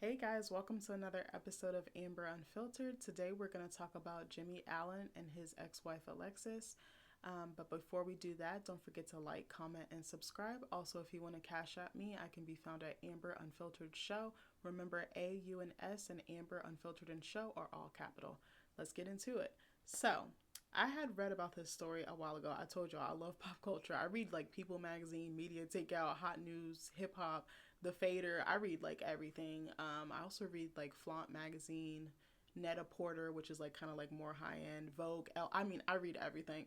Hey guys, welcome to another episode of Amber Unfiltered. Today we're going to talk about Jimmie Allen and his ex wife Alexis. But before we do that, don't forget to like, comment, and subscribe. Also, if you want to cash at me, I can be found at Amber Unfiltered Show. Remember, A, U, and S, and Amber Unfiltered and Show are all capital. Let's get into it. So, I had read about this story a while ago. I told y'all I love pop culture. I read like People Magazine, Media Takeout, Hot News, Hip Hop, The Fader. I read like everything. I also read like Flaunt Magazine, Netta Porter, which is like kind of like more high end, Vogue. I read everything.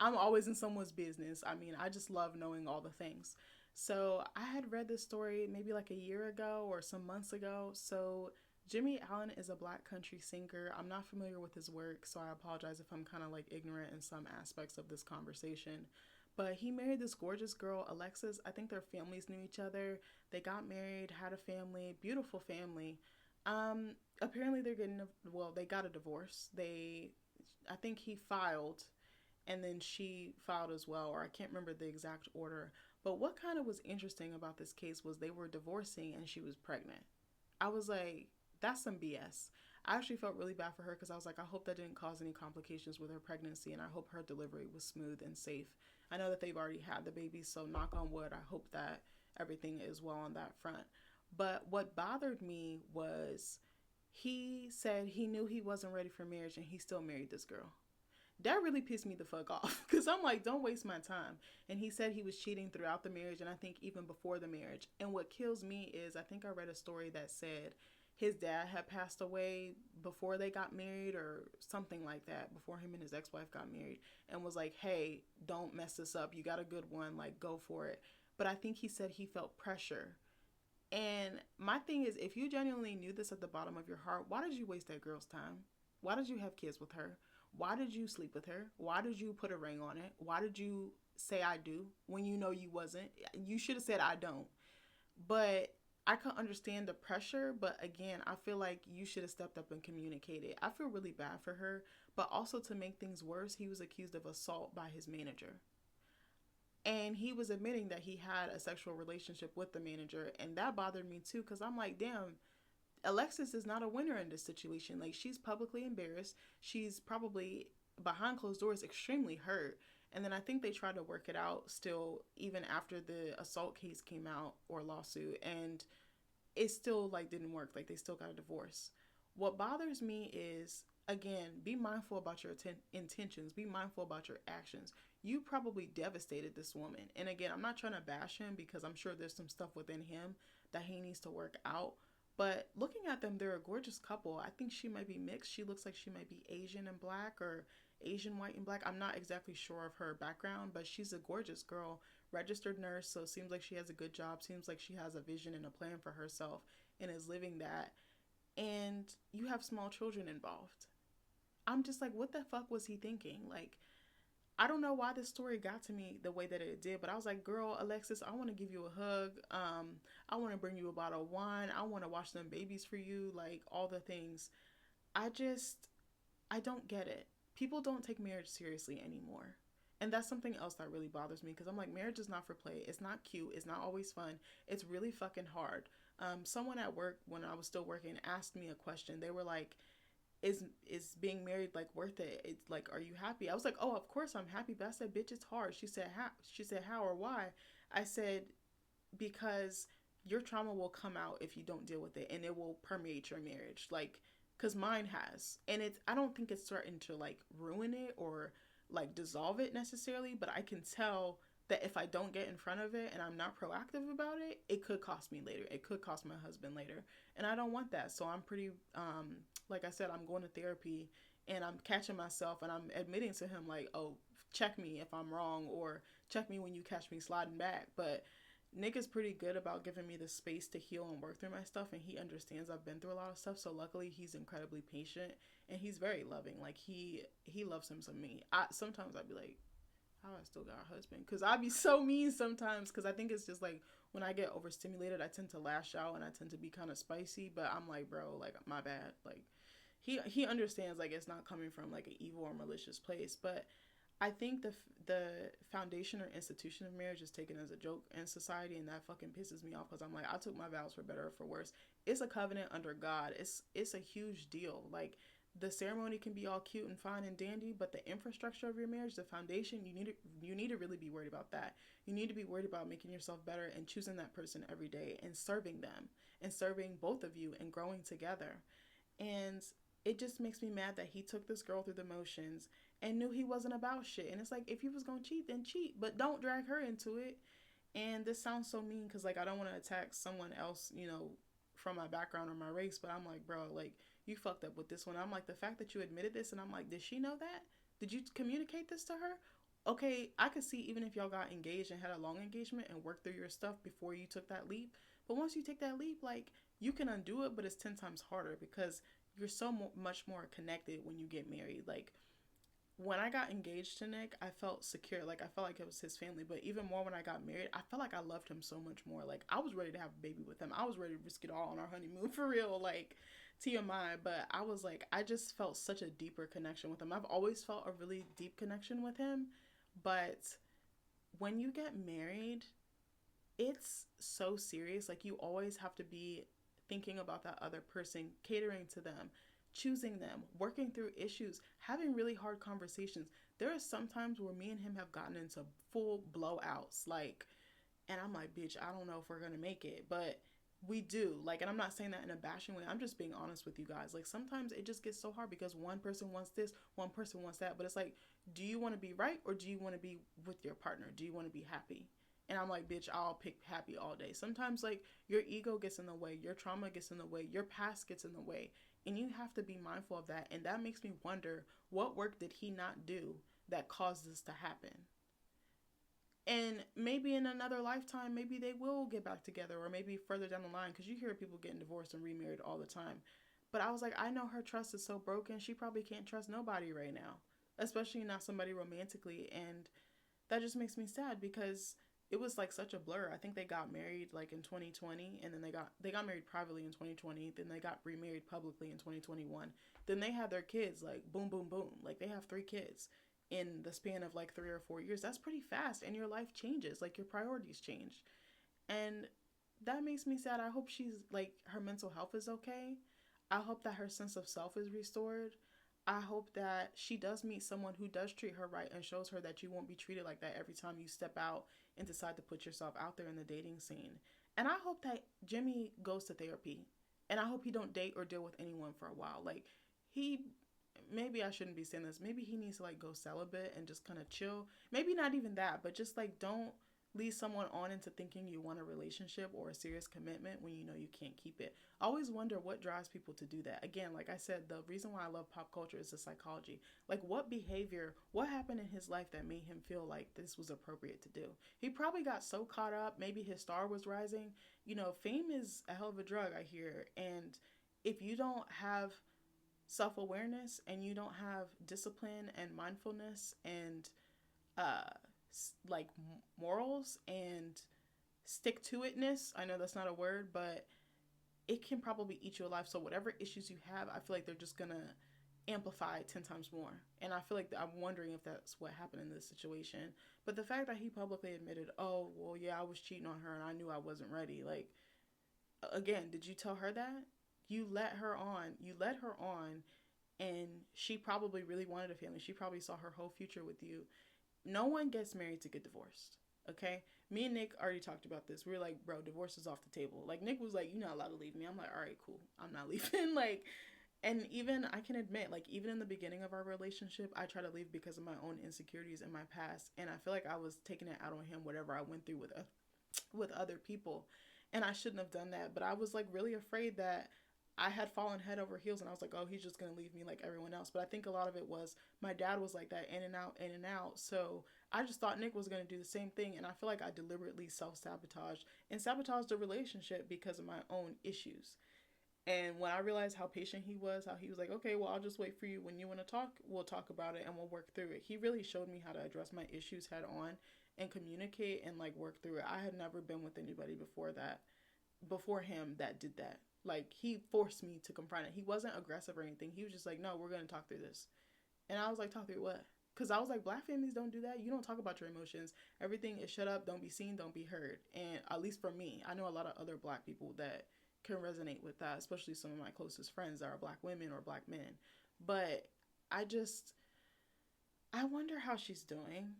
I'm always in someone's business. I just love knowing all the things. So I had read this story maybe like a year ago or some months ago. So Jimmie Allen is a black country singer. I'm not familiar with his work, so I apologize if I'm kind of like ignorant in some aspects of this conversation. But he married this gorgeous girl, Alexis. I think their families knew each other. They got married, had a family, beautiful family. Apparently they got a divorce. I think he filed and then she filed as well, or I can't remember the exact order. But what kind of was interesting about this case was they were divorcing and she was pregnant. I was like, that's some BS. I actually felt really bad for her because I was like, I hope that didn't cause any complications with her pregnancy and I hope her delivery was smooth and safe. I know that they've already had the baby, so knock on wood, I hope that everything is well on that front. But what bothered me was he said he knew he wasn't ready for marriage and he still married this girl. That really pissed me the fuck off because I'm like, don't waste my time. And he said he was cheating throughout the marriage and I think even before the marriage. And what kills me is I think I read a story that said his dad had passed away before they got married or something like that, before him and his ex-wife got married, and was like, hey, don't mess this up. You got a good one, like go for it. But I think he said he felt pressure. And my thing is, if you genuinely knew this at the bottom of your heart, why did you waste that girl's time? Why did you have kids with her? Why did you sleep with her? Why did you put a ring on it? Why did you say I do when you know you wasn't? You should have said I don't. But I can understand the pressure, but again, I feel like you should have stepped up and communicated. I feel really bad for her, but also to make things worse, he was accused of assault by his manager. And he was admitting that he had a sexual relationship with the manager, and that bothered me too because I'm like, damn, Alexis is not a winner in this situation. Like, she's publicly embarrassed. She's probably behind closed doors extremely hurt. And then I think they tried to work it out still, even after the assault case came out or lawsuit. And it still like didn't work. Like, they still got a divorce. What bothers me is, again, be mindful about your intentions. Be mindful about your actions. You probably devastated this woman. And again, I'm not trying to bash him because I'm sure there's some stuff within him that he needs to work out. But looking at them, they're a gorgeous couple. I think she might be mixed. She looks like she might be Asian and black or Asian, white, and black. I'm not exactly sure of her background, but she's a gorgeous girl. Registered nurse, so it seems like she has a good job. Seems like she has a vision and a plan for herself and is living that. And you have small children involved. I'm just like, what the fuck was he thinking? Like, I don't know why this story got to me the way that it did, but I was like, girl, Alexis, I want to give you a hug. I want to bring you a bottle of wine. I want to watch them babies for you, like all the things. I just, I don't get it. People don't take marriage seriously anymore. And that's something else that really bothers me because I'm like, marriage is not for play. It's not cute. It's not always fun. It's really fucking hard. Someone at work, when I was still working, asked me a question. They were like, is being married like worth it? It's like, are you happy? I was like, oh, of course I'm happy. But I said, bitch, it's hard. She said how or why? I said, because your trauma will come out if you don't deal with it and it will permeate your marriage. Like, because mine has. And I don't think it's starting to like ruin it or like dissolve it necessarily, but I can tell that if I don't get in front of it and I'm not proactive about it, it could cost me later. It could cost my husband later. And I don't want that. So I'm pretty, like I said, I'm going to therapy and I'm catching myself and I'm admitting to him, like, oh, check me if I'm wrong or check me when you catch me sliding back. But Nick is pretty good about giving me the space to heal and work through my stuff, and he understands I've been through a lot of stuff. So luckily, he's incredibly patient and he's very loving. Like he loves him some me. Sometimes I'd be like, how I still got a husband? Because I'd be so mean sometimes. Because I think it's just like when I get overstimulated, I tend to lash out and I tend to be kind of spicy. But I'm like, bro, like my bad. Like he understands like it's not coming from like an evil or malicious place, but I think the foundation or institution of marriage is taken as a joke in society, and that fucking pisses me off because I'm like, I took my vows for better or for worse. It's a covenant under God. It's a huge deal. Like the ceremony can be all cute and fine and dandy, but the infrastructure of your marriage, the foundation, you need to really be worried about that. You need to be worried about making yourself better and choosing that person every day and serving them and serving both of you and growing together. And it just makes me mad that he took this girl through the motions and knew he wasn't about shit. And it's like, if he was gonna cheat, then cheat, but don't drag her into it. And this sounds so mean because, like, I don't want to attack someone else, from my background or my race, but I'm like, bro, like, you fucked up with this one. I'm like, the fact that you admitted this, and I'm like, did she know that? Did you communicate this to her? Okay, I could see even if y'all got engaged and had a long engagement and worked through your stuff before you took that leap. But once you take that leap, like, you can undo it, but it's 10 times harder because you're so much more connected when you get married. Like, when I got engaged to Nick, I felt secure. Like, I felt like it was his family. But even more when I got married, I felt like I loved him so much more. Like, I was ready to have a baby with him. I was ready to risk it all on our honeymoon for real. Like, TMI. But I was like, I just felt such a deeper connection with him. I've always felt a really deep connection with him. But when you get married, it's so serious. Like, you always have to be thinking about that other person, catering to them, choosing them, working through issues, having really hard conversations. There are some times where me and him have gotten into full blowouts, like, and I'm like, bitch, I don't know if we're gonna make it, but we do. Like, and I'm not saying that in a bashing way. I'm just being honest with you guys. Like, sometimes it just gets so hard because one person wants this, one person wants that, but it's like, do you want to be right or do you want to be with your partner? Do you want to be happy? And I'm like, bitch, I'll pick happy all day. Sometimes, like, your ego gets in the way, your trauma gets in the way, your past gets in the way. And you have to be mindful of that. And that makes me wonder, what work did he not do that caused this to happen? And maybe in another lifetime, maybe they will get back together, or maybe further down the line, because you hear people getting divorced and remarried all the time. But I was like, I know her trust is so broken, she probably can't trust nobody right now, especially not somebody romantically. And that just makes me sad because it was like such a blur. I think they got married like in 2020, and then they got married privately in 2020, then they got remarried publicly in 2021. Then they had their kids, like, boom boom boom. Like, they have 3 kids in the span of like 3 or 4 years. That's pretty fast, and your life changes, like, your priorities change. And that makes me sad. I hope she's like, her mental health is okay. I hope that her sense of self is restored. I hope that she does meet someone who does treat her right and shows her that you won't be treated like that every time you step out and decide to put yourself out there in the dating scene. And I hope that Jimmie goes to therapy. And I hope he don't date or deal with anyone for a while. Like, he, maybe I shouldn't be saying this. Maybe he needs to, like, go celibate and just kind of chill. Maybe not even that, but just, like, don't lead someone on into thinking you want a relationship or a serious commitment when you know you can't keep it. I always wonder what drives people to do that. Again, like I said, the reason why I love pop culture is the psychology. Like, what behavior, what happened in his life that made him feel like this was appropriate to do? He probably got so caught up. Maybe his star was rising. Fame is a hell of a drug, I hear. And if you don't have self-awareness and you don't have discipline and mindfulness and uh like morals and stick to itness, I know that's not a word, but it can probably eat you alive. So whatever issues you have, I feel like they're just gonna amplify 10 times more. And I feel like I'm wondering if that's what happened in this situation. But the fact that he publicly admitted, oh well, yeah, I was cheating on her and I knew I wasn't ready, like, again, did you tell her that? You let her on and she probably really wanted a family. She probably saw her whole future with you. No one gets married to get divorced. Okay? Me and Nick already talked about this. We were like, bro, divorce is off the table. Like, Nick was like, you're not allowed to leave me. I'm like, all right, cool. I'm not leaving. Like, and even I can admit, like, even in the beginning of our relationship, I tried to leave because of my own insecurities in my past. And I feel like I was taking it out on him, whatever I went through with other people. And I shouldn't have done that. But I was like really afraid that I had fallen head over heels, and I was like, oh, he's just going to leave me like everyone else. But I think a lot of it was my dad was like that, in and out, in and out. So I just thought Nick was going to do the same thing. And I feel like I deliberately self-sabotaged and sabotaged the relationship because of my own issues. And when I realized how patient he was, how he was like, okay, well, I'll just wait for you. When you want to talk, we'll talk about it and we'll work through it. He really showed me how to address my issues head on and communicate and like work through it. I had never been with anybody before him that did that. Like, he forced me to confront it. He wasn't aggressive or anything. He was just like, no, we're going to talk through this. And I was like, talk through what? Because I was like, black families don't do that. You don't talk about your emotions. Everything is shut up, don't be seen, don't be heard. And at least for me, I know a lot of other black people that can resonate with that, especially some of my closest friends that are black women or black men. But I just, I wonder how she's doing.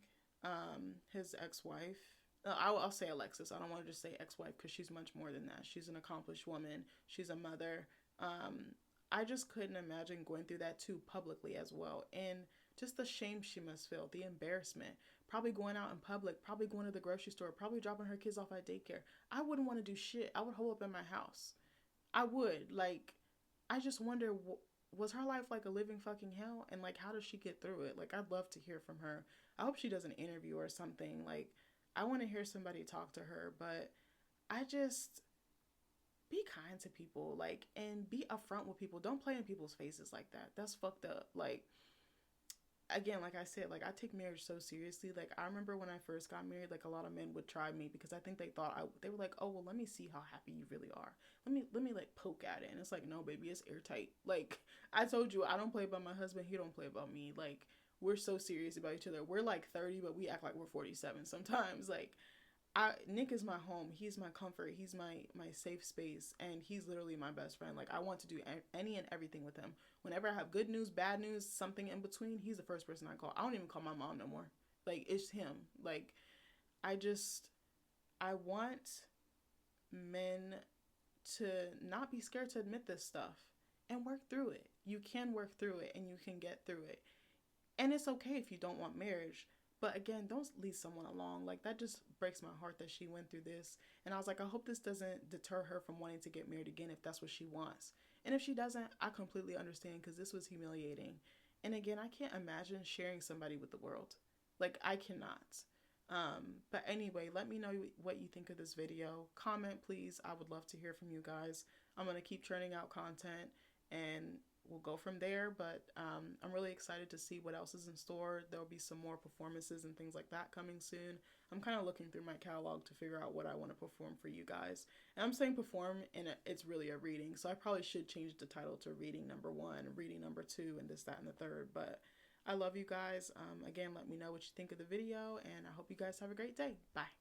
His ex-wife. I'll say Alexis. I don't want to just say ex-wife because she's much more than that. She's an accomplished woman. She's a mother. I just couldn't imagine going through that too publicly as well. And just the shame she must feel, the embarrassment, probably going out in public, probably going to the grocery store, probably dropping her kids off at daycare. I wouldn't want to do shit. I would hole up in my house. I would. Like, I just wonder, was her life like a living fucking hell? And like, how does she get through it? Like, I'd love to hear from her. I hope she does an interview or something. Like, I want to hear somebody talk to her, but I just, be kind to people, like, and be upfront with people. Don't play in people's faces like that. That's fucked up. Like, again, like I said, like, I take marriage so seriously. Like, I remember when I first got married, like, a lot of men would try me because I think they thought they were like, oh, well, let me see how happy you really are. Let me like poke at it. And it's like, no, baby, it's airtight. Like, I told you, I don't play about my husband. He don't play about me. Like, we're so serious about each other. We're like 30, but we act like we're 47 sometimes. Like, Nick is my home. He's my comfort. He's my safe space, and he's literally my best friend. Like, I want to do any and everything with him. Whenever I have good news, bad news, something in between, he's the first person I call. I don't even call my mom no more. Like, it's him. Like, I just, I want men to not be scared to admit this stuff and work through it. You can work through it, and you can get through it. And it's okay if you don't want marriage. But again, don't leave someone along. Like, that just breaks my heart that she went through this. And I was like, I hope this doesn't deter her from wanting to get married again if that's what she wants. And if she doesn't, I completely understand because this was humiliating. And again, I can't imagine sharing somebody with the world. Like, I cannot. But anyway, let me know what you think of this video. Comment, please. I would love to hear from you guys. I'm going to keep churning out content and we'll go from there. But I'm really excited to see what else is in store. There'll be some more performances and things like that coming soon. I'm kind of looking through my catalog to figure out what I want to perform for you guys. And I'm saying perform, and it's really a reading. So I probably should change the title to reading number 1, reading number 2, and this, that, and the third. But I love you guys. Again, let me know what you think of the video, and I hope you guys have a great day. Bye.